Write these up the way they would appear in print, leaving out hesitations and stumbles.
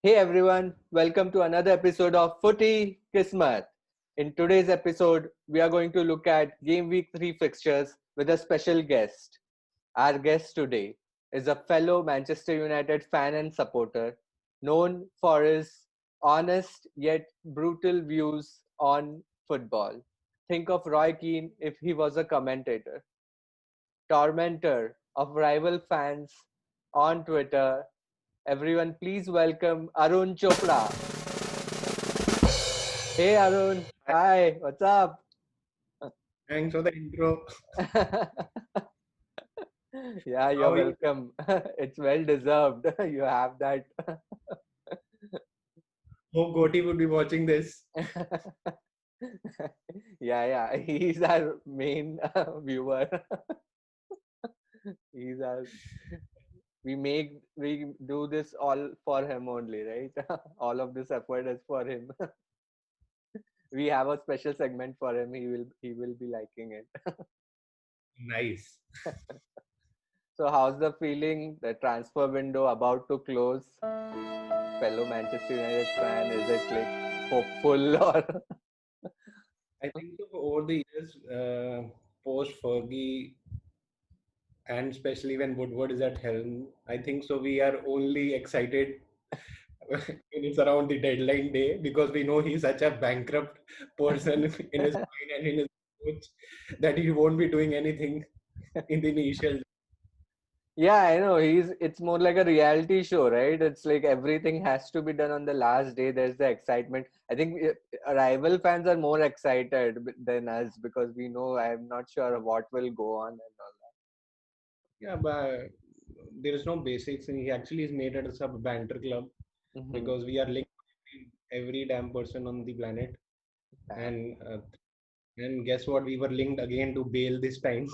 Hey everyone, welcome to another episode of Footy Kismat. In today's episode, we are going to look at Game Week 3 fixtures with a special guest. Our guest today is a fellow Manchester United fan and supporter, known for his honest yet brutal views on football. Think of Roy Keane if he was a commentator. Tormentor of rival fans on Twitter. Everyone, please welcome Arun Chopra. Hey Arun, hi, what's up? Thanks for the intro. Yeah, How you're are you? welcome. It's well deserved. You have that. Hope Goti would be watching this. Yeah, he's our main viewer. He's our. We do this all for him only, right? All of this effort is for him. We have a special segment for him. He will be liking it. Nice. So how's the feeling? The transfer window about to close. Fellow Manchester United fan, is it like hopeful or? I think so over the years, post Fergie, and especially when Woodward is at helm, I think so we are only excited when it's around the deadline day because we know he's such a bankrupt person in his mind and in his coach that he won't be doing anything in the initial. Yeah, I know. It's more like a reality show, right? It's like everything has to be done on the last day. There's the excitement. I think rival fans are more excited than us because we know I'm not sure what will go on and all Yeah, but there is no basics, and he actually is made at a sub banter club that. because we are linked to every damn person on the planet. And and guess what? We were linked again to Bale this time.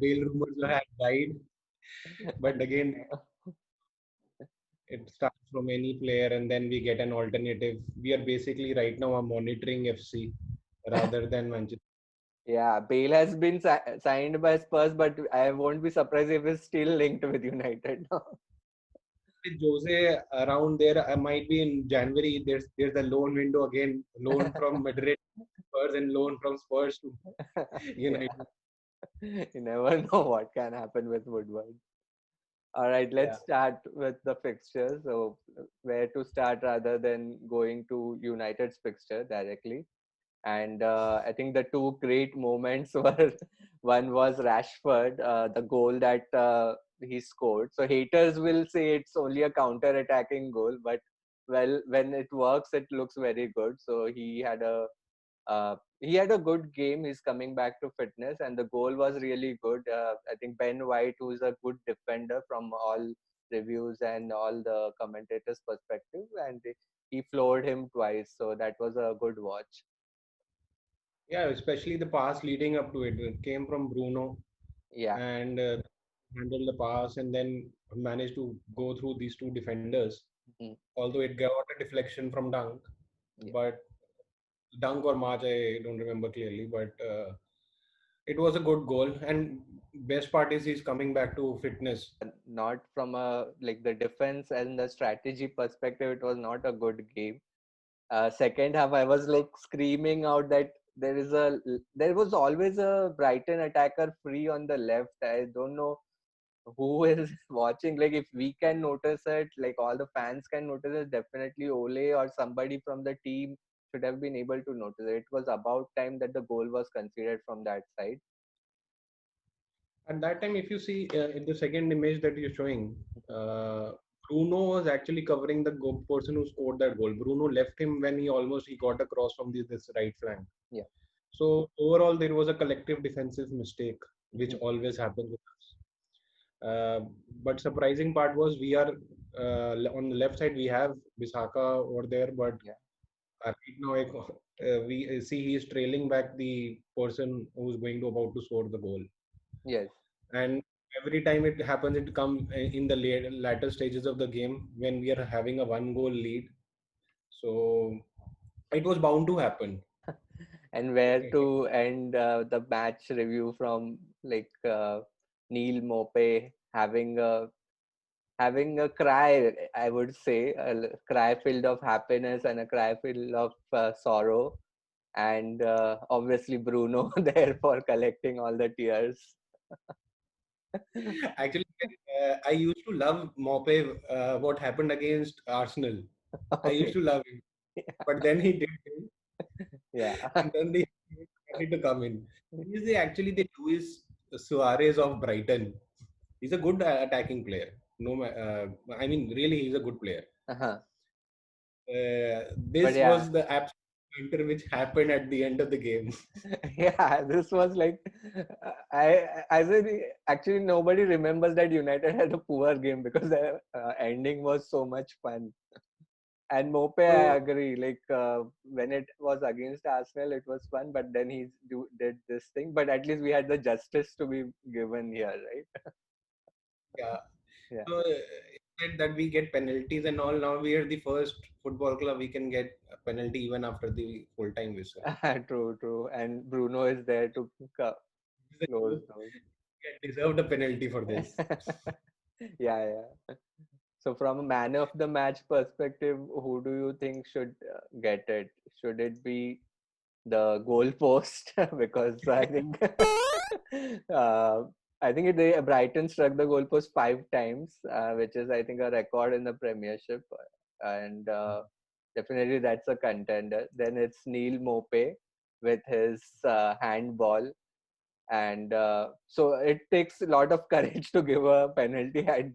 Bale rumors had died, but again, it starts from any player, and then we get an alternative. We are basically right now monitoring FC rather than Manchester. Yeah, Bale has been signed by Spurs, but I won't be surprised if he's still linked with United now. With Jose around there, I might be in January. There's a loan window again, loan from Madrid Spurs and loan from Spurs to Yeah, United. you never know what can happen with Woodward. All right, Yeah. let's start with the fixture. So, where to start rather than going to United's fixture directly? And I think the two great moments were one was Rashford, the goal that he scored. So haters will say it's only a counter-attacking goal, but well, when it works, it looks very good. So he had a good game. He's coming back to fitness, and the goal was really good. I think Ben White, who's a good defender from all reviews and all the commentators' perspective, and he floored him twice. So that was a good watch. Yeah, especially the pass leading up to it. It came from Bruno Yeah. and handled the pass and then managed to go through these two defenders. Mhm. Although it got a deflection from Dunk, Yeah. but Dunk or March, I don't remember clearly, but it was a good goal. And best part is he's coming back to fitness. Not from a like the defense and the strategy perspective, it was not a good game. Second half, I was like screaming out that there was always a Brighton attacker free on the left. I don't know who is watching. Like if we can notice it, like all the fans can notice it, definitely Ole or somebody from the team should have been able to notice it. It was about time that the goal was considered from that side. At that time, if you see in the second image that you're showing, Bruno was actually covering the person who scored that goal. Bruno left him when he got across from this right flank. Yeah. So overall, there was a collective defensive mistake, which Mhm. always happens with us. But surprising part was we are on the left side we have Bisaka over there, but Yeah. right now we see he is trailing back the person who's going to about to score the goal, Yes. and every time it happens, it comes in the latter stages of the game when we are having a one goal lead. So it was bound to happen. And where to end the match review from like Neil Mope having a having a cry, I would say, cry filled of happiness and a cry filled of sorrow. And obviously, Bruno there for collecting all the tears. Actually, I used to love Mope. What happened against Arsenal? I used Okay. to love him, but then he did him, Yeah. and then they wanted to come in. He's actually the Luis Suarez of Brighton. He's a good attacking player. No, I mean, really, he's a good player. Uh-huh. But This yeah, was the absolute winter which happened at the end of the game. yeah, this was like I said actually nobody remembers that United had a poor game because the ending was so much fun. And Mope, I So agree. Like when it was against Arsenal, it was fun, but then did this thing. But at least we had the justice to be given here, right? yeah, Yeah, so that we get penalties and all. Now we are the first football club we can get a penalty even after the full time whistle. true, true. And Bruno is there to This is a close joke. those. We deserved a penalty for this. Yeah, yeah. So, from a man of the match perspective, who do you think should get it? Should it be the goal post? Because I think uh, Brighton struck the goal post 5 times, which is I think a record in the Premiership, and definitely that's a contender. Then it's Neil Mope with his handball, and so it takes a lot of courage to give a penalty at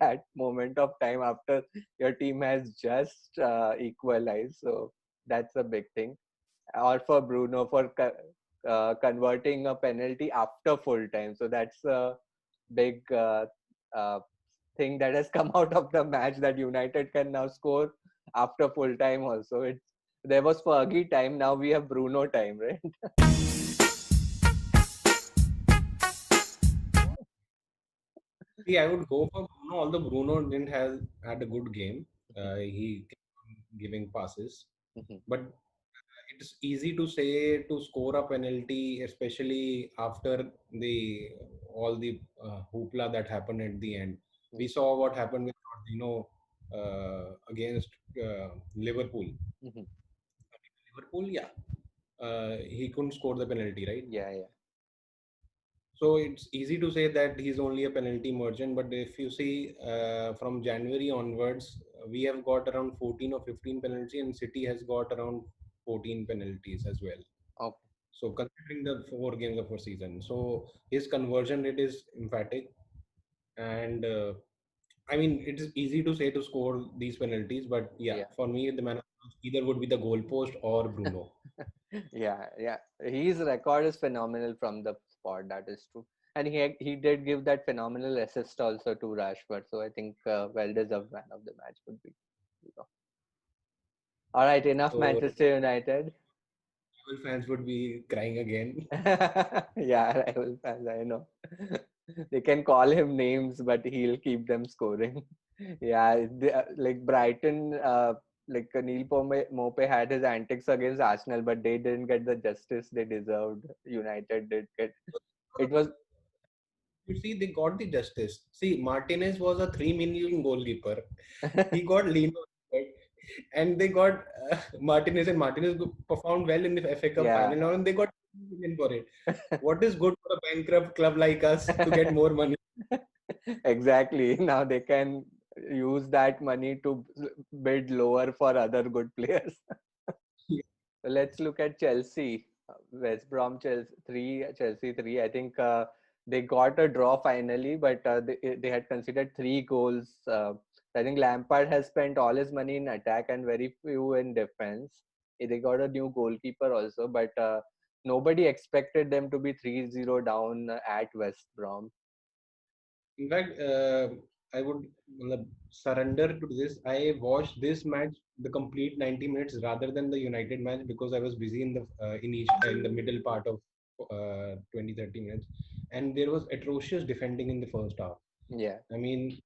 that moment of time after your team has just equalized. So that's a big thing. Or for Bruno for converting a penalty after full time, so that's a big uh, thing that has come out of the match, that United can now score after full time also. There was Fergie time, now we have Bruno time, right? See, I would go for Bruno, although Bruno didn't have had a good game. He kept on giving passes, but it's easy to say to score a penalty, especially after the all the hoopla that happened at the end. We saw what happened with Jorginho against Liverpool. Liverpool, yeah, he couldn't score the penalty, right? Yeah, yeah. So it's easy to say that he's only a penalty merchant, but if you see from January onwards, we have got around 14 or 15 penalties, and City has got around 14 penalties as well. Okay. So considering the 4 games of a season, so his conversion rate is emphatic, and I mean it is easy to say to score these penalties, but yeah, Yeah. for me the man of the match either would be the goalpost or Bruno. Yeah, yeah. His record is phenomenal from the spot. That is true, and he did give that phenomenal assist also to Rashford. So I think well deserved man of the match would be. All right, enough So Manchester United. rival fans would be crying again. Yeah, rival fans. I know. They can call him names, but he'll keep them scoring. Yeah, like Brighton, like Neil Mope had his antics against Arsenal, but they didn't get the justice they deserved. United did get. It was You see, they got the justice. See, Martinez was a 3 million goalkeeper. He got Lino, right? And they got Martinez, and Martinez performed well in the FA Cup yeah. final, now, and they got 2 million for it. What is good for a bankrupt club like us to get more money? Exactly. Now they can use that money to bid lower for other good players. So let's look at Chelsea. West Brom Chelsea 3, Chelsea 3. I think they got a draw finally, but they had considered 3 goals. I think Lampard has spent all his money in attack and very few in defense. They got a new goalkeeper also, but nobody expected them to be 3-0 down at West Brom. In fact, I would surrender to this. I watched this match the complete 90 minutes rather than the United match because I was busy in the in the middle part of 20-30 minutes, and there was atrocious defending in the first half. Yeah. I mean,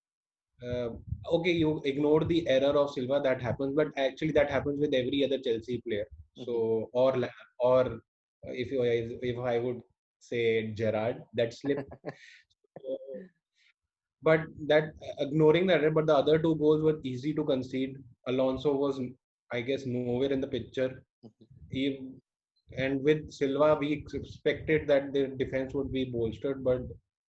uh, okay, you ignore the error of Silva that happens, but actually that happens with every other Chelsea player. So or if I would say Gerard that slip. But that ignoring that, but the other two goals were easy to concede. Alonso was, I guess, nowhere in the picture. He, and with Silva, we expected that the defense would be bolstered, but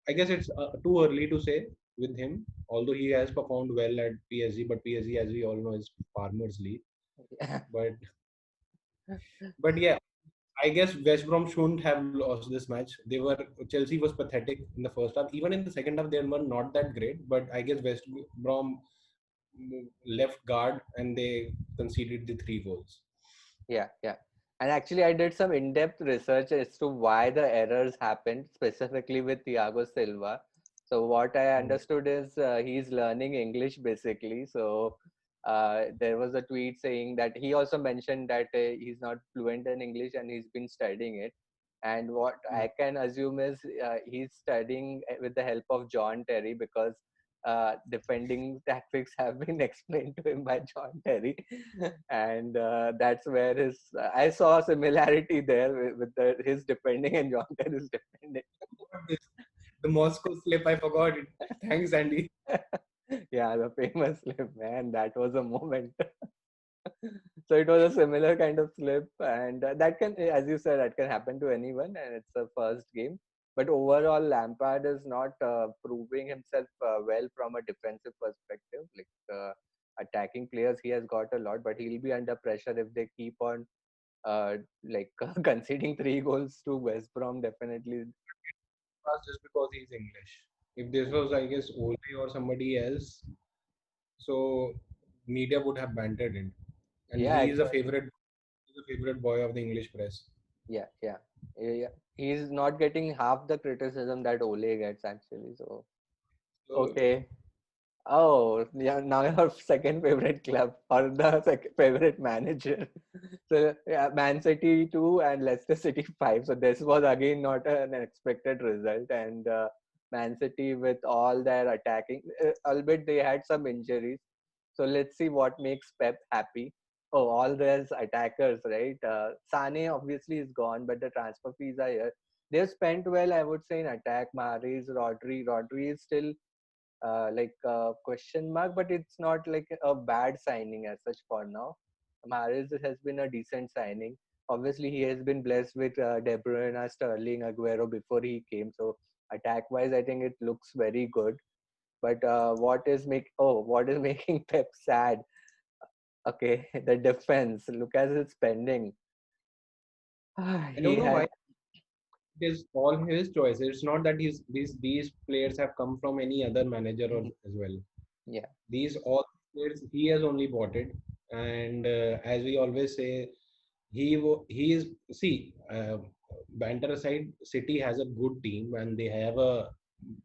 I guess it's too early to say with him. Although he has performed well at PSG, but PSG, as we all know, is Farmers League. But yeah, I guess West Brom shouldn't have lost this match. They were Chelsea was pathetic in the first half. Even in the second half, they were not that great. But I guess West Brom left guard and they conceded the three goals. Yeah, yeah. And actually, I did some in-depth research as to why the errors happened, specifically with Thiago Silva. So what I Mm. understood is he's learning English basically. So there was a tweet saying that he also mentioned that he's not fluent in English and he's been studying it. And what I can assume is he's studying with the help of John Terry, because defending tactics have been explained to him by John Terry, and that's where his I saw a similarity there with his defending and John Terry's defending. The Moscow slip, I forgot it. Thanks, Andy. Yeah, the famous slip, man. That was a moment. So it was a similar kind of slip, and that can, as you said, that can happen to anyone, and it's a first game. But overall, Lampard is not proving himself well from a defensive perspective. Like attacking players, he has got a lot, but he'll be under pressure if they keep on like conceding 3 goals to West Brom. Definitely, Just because he's English. If this was, I guess, Ole or somebody else, so media would have bantered him. And yeah, he is a exactly. favorite, he's a favorite boy of the English press. Yeah, yeah, yeah. He's not getting half the criticism that Ole gets actually. So So okay. Oh, yeah, now your second favorite club or the second favorite manager. So yeah, Man City 2 and Leicester City 5. So this was again not an expected result. And Man City with all their attacking, albeit they had some injuries. So let's see what makes Pep happy. Oh, all those attackers, right? Sane obviously is gone, but the transfer fees are here. They've spent well, I would say, in attack. Mahrez, Rodri. Rodri is still like a question mark, but it's not like a bad signing as such for now. Mahrez has been a decent signing. Obviously, he has been blessed with De Bruyne, Sterling, Aguero before he came. So attack-wise, I think it looks very good. But what is making Pep sad? Okay, the defense. Look at his spending. I He don't know had why it is all his choice. It's not that these players have come from any other manager or as well. yeah, These all players he has only bought it, and as we always say, he is see. Banter aside, City has a good team and they have a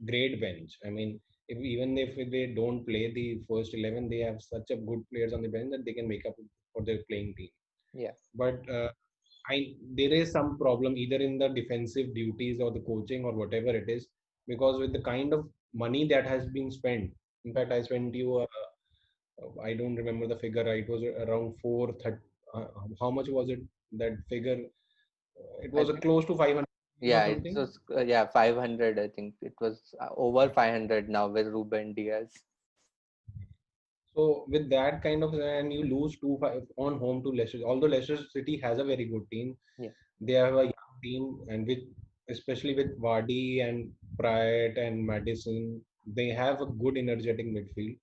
great bench. I mean, even if they don't play the first 11, they have such a good players on the bench that they can make up for their playing team. yeah. But there is some problem either in the defensive duties or the coaching or whatever it is, because with the kind of money that has been spent. In fact, Mhm. I spent you. I don't remember the figure. It was around 430. How much was it? That figure. It I was think close to 500 or yeah, it something. was 500. I think it was over 500 now with Ruben Diaz. So with that kind of, and you lose 2-5 on home to Leicester. Although Leicester City has a very good team, Yeah. they have a young team, and with especially with Vardy and Pryor and Madison, they have a good energetic midfield.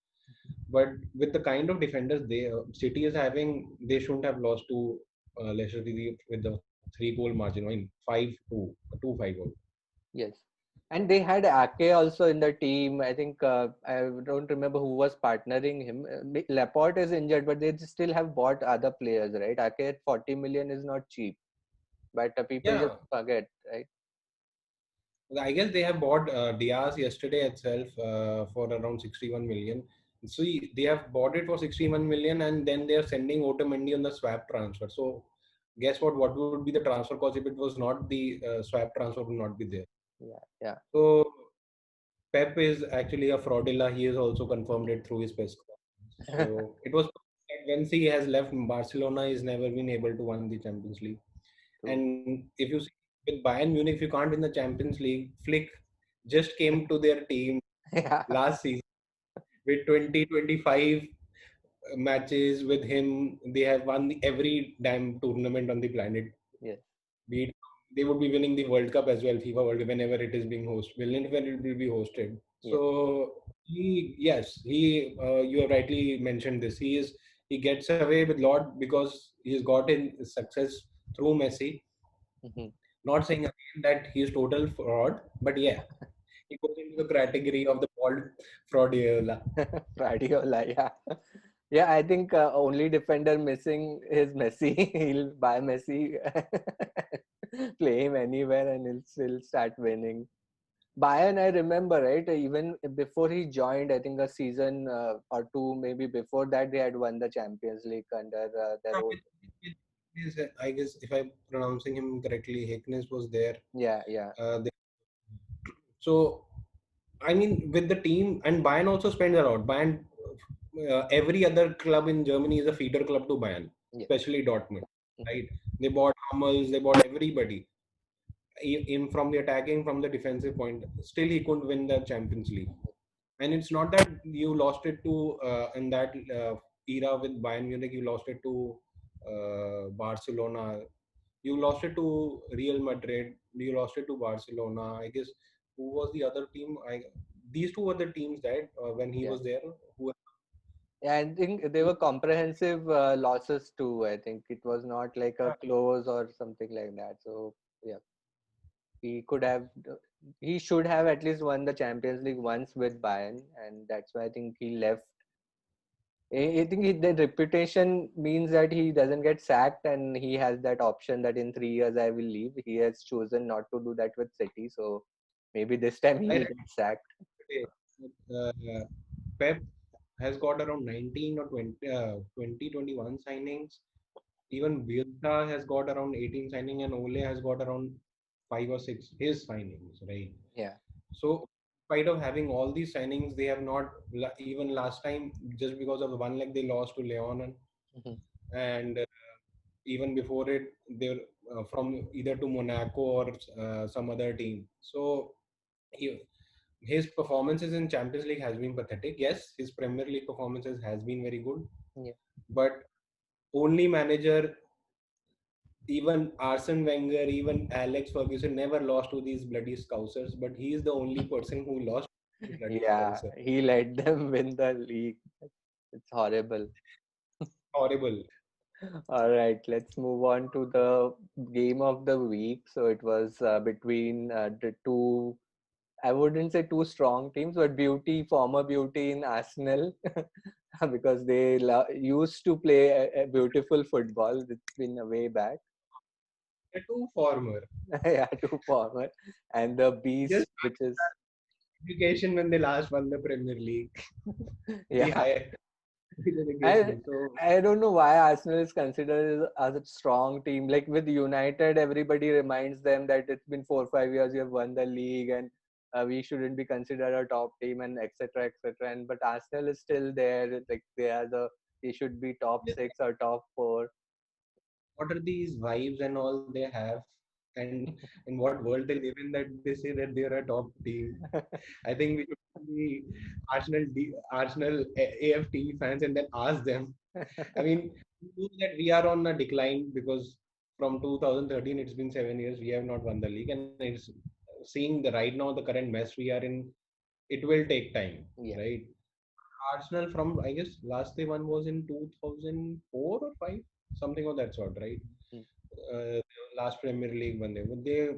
But with the kind of defenders City is having, they shouldn't have lost to Leicester City with the 3 goal margin. I mean 5-2, 2-5 goal. Yes. And they had Ake also in the team. I think I don't remember who was partnering him. Laporte is injured, but they still have bought other players, right? Ake at 40 million is not cheap, but people just Yeah, forget, right? I guess they have bought Diaz yesterday itself for around 61 million. So they have bought it for 61 million and then they are sending Otamendi on the swap transfer. So guess what? What would be the transfer cost if it was not the swap transfer would not be there? Yeah, yeah. So Pep is actually a fraudilla. He has also confirmed it through his press conference. So it was that once he has left Barcelona, he's never been able to win the Champions League. True. And if you see with Bayern Munich, if you can't win the Champions League, Flick just came to their team. Yeah. last season with 2025 matches with him. They have won every damn tournament on the planet. Yes. Be it, they would be winning the World Cup as well, FIFA World Cup, whenever it is being hosted, whenever it will be hosted. Yes. So you have rightly mentioned this. He gets away with lot because he's gotten success through Messi. Mhm. Not saying again that he is total fraud, but yeah, he goes into the category of the bald fraudiola. Guardiola, yeah. Yeah, I think only defender missing is Messi. He'll buy Messi, play him anywhere, and he'll still start winning. Bayern, I remember, right? Even before he joined, I think a season or two, maybe before that, they had won the Champions League under their Yeah, old. I guess if I'm pronouncing him correctly, Hickness was there. Yeah, yeah, They, so I mean, with the team, and Bayern also spends a lot. Bayern, every other club in Germany is a feeder club to Bayern, yeah. especially Dortmund. Mhm. Right? They bought Hummels, they bought everybody. In from the attacking, from the defensive point, still he couldn't win the Champions League. And it's not that you lost it to in that era with Bayern Munich, you lost it to Barcelona. You lost it to Real Madrid. You lost it to Barcelona. I guess who was the other team? These two were the teams that when he Yeah. was there. Who Yeah, I think they were comprehensive losses too. I think it was not like a close or something like that. So yeah, he could have, he should have at least won the Champions League once with Bayern, and that's why I think he left. I think the reputation means that he doesn't get sacked, and he has that option that in 3 years I will leave. He has chosen not to do that with City, so maybe this time he I will read get sacked. today, Pep has got around 19 or 21 signings. Even Bielsa has got around 18 signing, and Ole has got around 5 or 6 his signings, right? Yeah. So, in spite of having all these signings, they have not even last time just because of the one leg they lost to Leon, Mhm. and even before it they were from either to Monaco or some other team. So he, his performances in Champions League has been pathetic. Yes, his Premier League performances has been very good, Yeah. but only manager, even Arsene Wenger, even Alex Ferguson never lost to these bloody Scousers, but he is the only person who lost to the bloody Yeah, Scouser. he let them win the league. It's horrible. Horrible. All right, let's move on to the game of the week. So it was between the two, I wouldn't say two strong teams, but former Beauty in Arsenal, because they used to play a beautiful football. It's been a way back. The two former. Yeah, two former. And the Just Beast, which is, education when they last won the Premier League. The yeah. higher I relegation. So I don't know why Arsenal is considered as a strong team. Like with United, everybody reminds them that it's been 4 5 years you have won the league, and we shouldn't be considered a top team, and etc. etc. And but Arsenal is still there. Like they should be top six or top four. what are these vibes and all they have, and in what world they live in that they say that they're a top team? I think we should be Arsenal AFT fans and then ask them. I mean, we know that we are on a decline because from 2013 it's been 7 years we have not won the league, and it's seeing the right now the current mess we are in. It will take time, Yeah. right? Arsenal from I guess last they won was in 2004 or 5, something of that sort, right? Mm. Last Premier League one they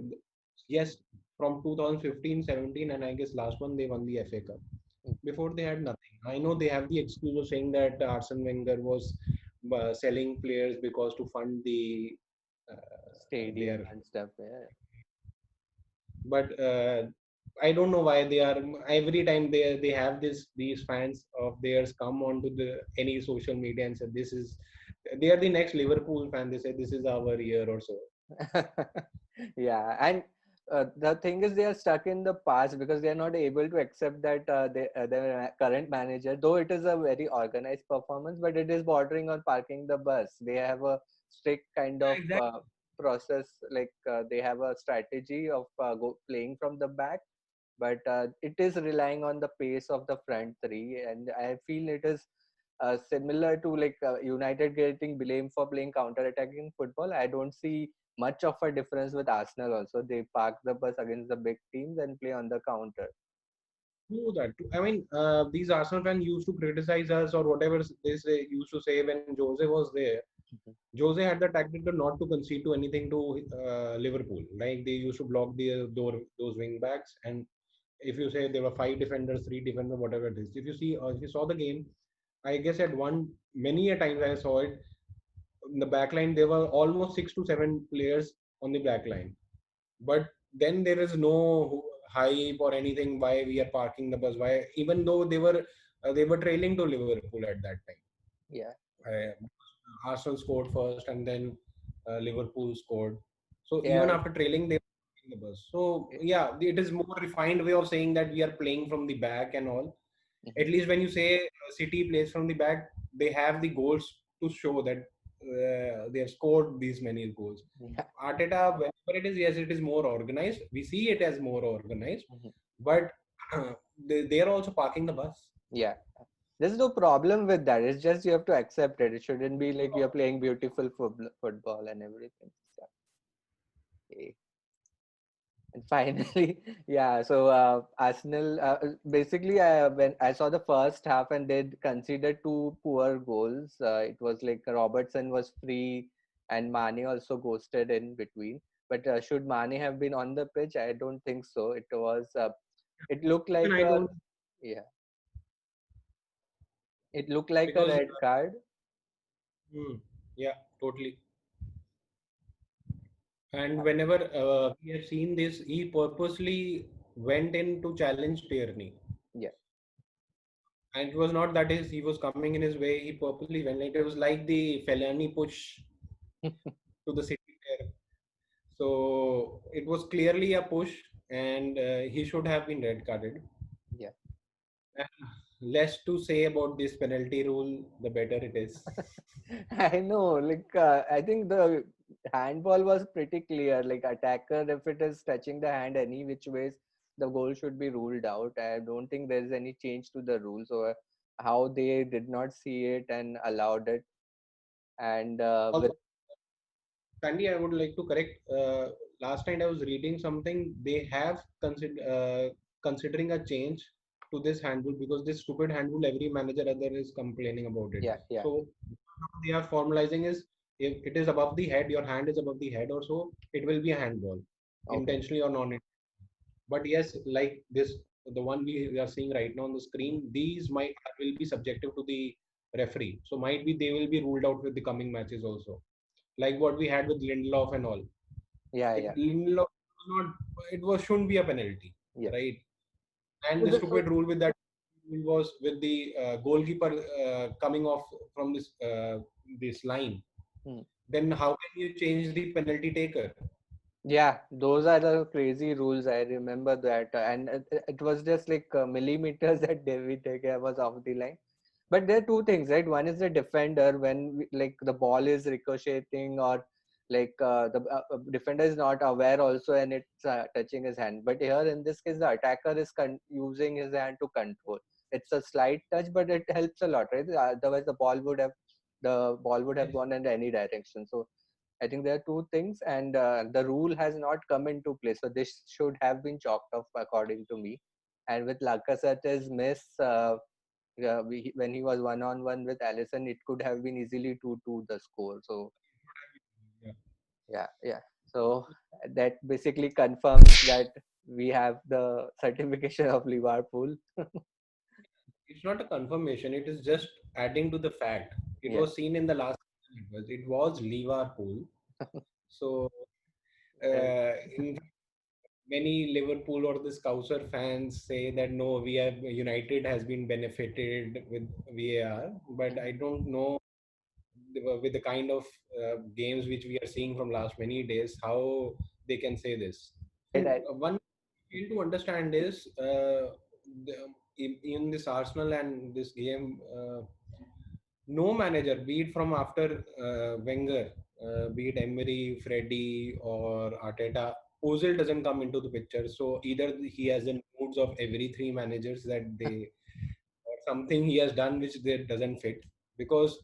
yes, from 2015 17, and I guess last one they won the FA Cup. Mm. Before they had nothing. I know they have the excuse of saying that Arsene Wenger was selling players because to fund Stadium their, and stuff. Yeah. but I don't know why they are every time they have these fans of theirs come onto the any social media and say this is they are the next Liverpool fan. They say this is our year or so. Yeah, and the thing is they are stuck in the past because they are not able to accept that their current manager, though it is a very organized performance, but it is bordering on parking the bus. They have a strict kind Yeah, of exactly. process, like they have a strategy of playing from the back, but it is relying on the pace of the front three, and I feel it is similar to like United getting blamed for playing counter-attacking football. I don't see much of a difference with Arsenal. Also, they park the bus against the big teams and play on the counter. Do that. I mean, these Arsenal fans used to criticize us or whatever they say, used to say when Jose was there. Mhm. Jose had the tactic to not to concede to anything to Liverpool. Like they used to block the door, those wing backs, and if you say there were five defenders, three defenders, whatever it is. If you see, if you saw the game, I guess at one many a times I saw it in the back line. There were almost 6 to 7 players on the back line, but then there is no hype or anything why we are parking the bus. Why, even though they were trailing to Liverpool at that time. Yeah, Uh, Arsenal scored first, and then Liverpool scored. So even yeah, after trailing, they were taking the bus. So yeah, it is more refined way of saying that we are playing from the back and all. mhm. At least when you say City plays from the back, they have the goals to show that they have scored these many goals. Yeah, Arteta, whenever it is, yes, it is more organized. We see it as more organized, mhm. but they are also parking the bus. Yeah. There's no problem with that. It's just you have to accept it. It shouldn't be like you're playing beautiful football and everything. Yeah. Okay. And finally, yeah. So Arsenal, basically, when I saw the first half and they conceded two poor goals, it was like Robertson was free and Mane also ghosted in between. But should Mane have been on the pitch? I don't think so. It was. It looked Even like I a, don't, yeah. It looked like a because red card. hmm, yeah, totally. And whenever we have seen this, he purposely went in to challenge Tierney. Yeah. And it was not that he was coming in his way. He purposely went. It was like the Fellaini push to the City player. So it was clearly a push, and he should have been red carded. Yeah. And less to say about this penalty rule, the better it is. I know, like I think the handball was pretty clear. Like attacker, if it is touching the hand any which ways, the goal should be ruled out. I don't think there is any change to the rules or how they did not see it and allowed it. And with Also, Sandy, I would like to correct. Last night I was reading something. They have considering a change to this handle because this stupid handle every manager other is complaining about it. yeah, yeah, So what they are formalizing is if it is above the head, your hand is above the head or so, it will be a handball, okay, intentionally or non. But yes, like this, the one we are seeing right now on the screen, these might will be subjective to the referee. So might be they will be ruled out with the coming matches also, like what we had with Lindelof and all. yeah, It yeah, Lindelof was not. It was shouldn't be a penalty, yeah. right? And So the the, stupid rule with that was with the goalkeeper coming off from this line. hmm. Then how can you change the penalty taker? Yeah, those are the crazy rules. I remember that, and it was just like millimeters that David De Gea was off the line. But there are two things, right? One is the defender when like the ball is ricocheting or like the defender is not aware also and it's touching his hand. But here in this case, the attacker is using his hand to control. It's a slight touch, but it helps a lot, right? Otherwise, the ball would have gone in any direction. So I think there are two things, and the rule has not come into place. So this should have been chalked off, according to me. And with Lacazette's miss, when he was one-on-one with Allison, it could have been easily 2-2 the score. So Yeah. yeah, yeah. So that basically confirms that we have the certification of Liverpool. It's not a confirmation. It is just adding to the fact. It Yeah, was seen in the last. It was Liverpool. So right. in many Liverpool or the Scouser fans say that no, we have United has been benefited with VAR, but I don't know with the kind of games which we are seeing from last many days how they can say this. Right, And one thing to understand is in this Arsenal and this game. No manager, be it from after Wenger, be it Emery, Freddie, or Arteta, Ozil doesn't come into the picture. So either he has a mood moods of every three managers that they or something he has done which they doesn't fit, because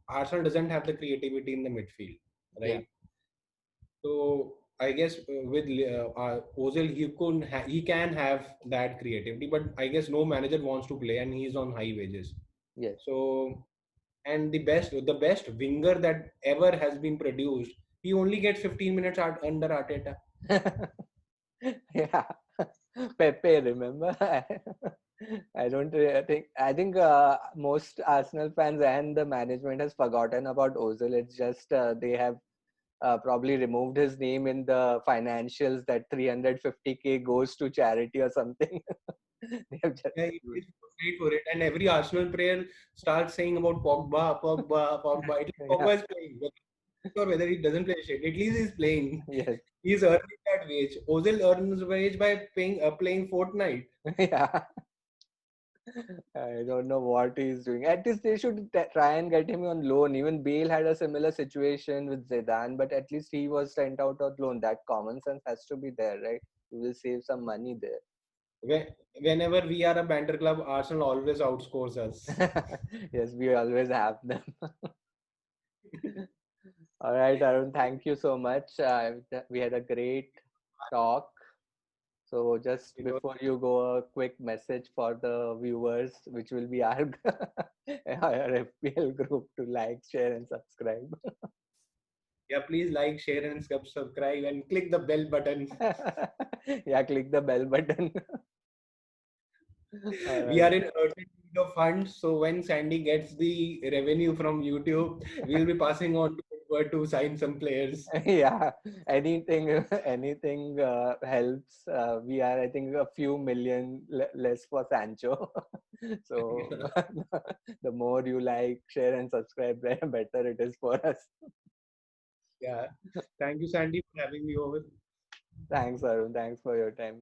Arsenal doesn't have the creativity in the midfield, Yeah. right? So I guess with Ozil, he can have that creativity, but I guess no manager wants to play, and he's on high wages. Yes. So, and the best winger that ever has been produced, he only gets 15 minutes under Arteta. Yeah. Pepe, remember? I think most Arsenal fans and the management has forgotten about Ozil. It's just they have probably removed his name in the financials that 350K goes to charity or something. They have just Yeah, he's paid for it, and every Arsenal player starts saying about Pogba, Pogba, Pogba. At least yeah. Pogba is playing, or whether he doesn't play shit. At least he's playing. Yes. He's earning that wage. Ozil earns wage by playing Fortnite. Yeah. I don't know what he's doing. At least they should try and get him on loan. Even Bale had a similar situation with Zidane, but at least he was sent out on loan. That common sense has to be there, right? You will save some money there. Whenever we are a banter club, Arsenal always outscores us. Yes, we always have them. All right, Arun, thank you so much. We had a great talk. So just It was, before you go, a quick message for the viewers, which will be our, our FPL group to like, share, and subscribe. yeah, please like, share, and subscribe, and click the bell button. Yeah, click the bell button. All We right. are in urgent need of funds, so when Sandy gets the revenue from YouTube, we'll be passing on to Woodward to sign some players. Yeah, anything helps. We are, I think, a few million less for Sancho. So the more you like, share, and subscribe, the better it is for us. Yeah. Thank you, Sandy, for having me over. Thanks, Arun. Thanks for your time.